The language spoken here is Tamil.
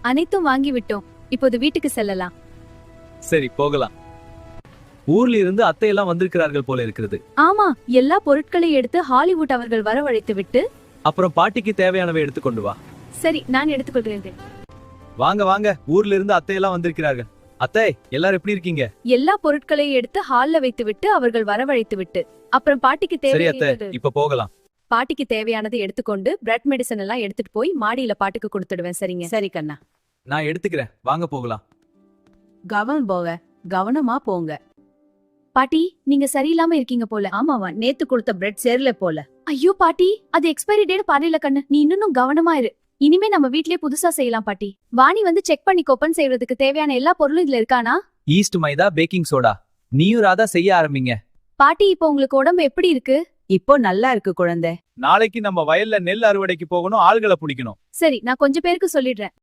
அனைத்தும் வாங்கி விட்டோம். இப்போது வீட்டுக்கு செல்லலாம். சரி போகலாம். ஊர்ல இருந்து அத்தையெல்லாம் வந்திருக்கிறார்கள் போல இருக்கிறது. ஆமா, எல்லா பொருட்களை எடுத்து ஹாலிவுட் அவர்கள் வரவழைத்து விட்டு. அப்புறம் பாட்டிக்கு தேவையானவை எடுத்துக்கொண்டு வா. சரி, நான் எடுத்துக்கொள்கிறேன். வாங்க வாங்க, ஊர்ல இருந்து அத்தையெல்லாம் வந்திருக்கிறார்கள். அத்தை, எல்லாரும் எப்படி இருக்கீங்க? எல்லா பொருட்களையும் எடுத்து ஹால்ல வைத்து விட்டு அவர்கள் வரவழைத்து விட்டு அப்புறம் பாட்டிக்கு சரி அத்தை, தேவையானது இப்ப போகலாம். பாட்டிக்கு தேவையானதை எடுத்துக்கொண்டு பிரெட் மெடிசன் எல்லாம் எடுத்துட்டு போய் மாடியில பாட்டுக்கு கொடுத்துடுவேன். சரிங்க? சரி கண்ணா, நான் எடுத்துக்கிறேன், வாங்க போகலாம். கவனமா போங்க. பாட்டி, நீங்க சரியில்லாம இருக்கீங்க போல. ஆமாவா, நேத்து கொடுத்த பிரெட் சேரல போல. ஐயோ பாட்டி, அது எக்ஸ்பைரி டேட் பாருல கண்ணு. நீ இன்னும் கவனமா இரு. இனிமே நம்ம வீட்லயே புதுசா செய்யலாம் பாட்டி. வாணி வந்து செக் பண்ணி கோப்பன் செய்யறதுக்கு தேவையான எல்லா பொருளும் இதுல இருக்கானா? ஈஸ்ட், மைதா, பேக்கிங் சோடா. நீயும் ராதா செய்ய ஆரம்பிங்க. பாட்டி, இப்போ உங்களுக்கு உடம்பு எப்படி இருக்கு? இப்போ நல்லா இருக்கு குழந்தை. நாளைக்கு நம்ம வயல்ல நெல் அறுவடைக்கு போகணும், ஆள்களை பிடிக்கணும். சரி, நான் கொஞ்சம் பேருக்கு சொல்லிடுறேன்.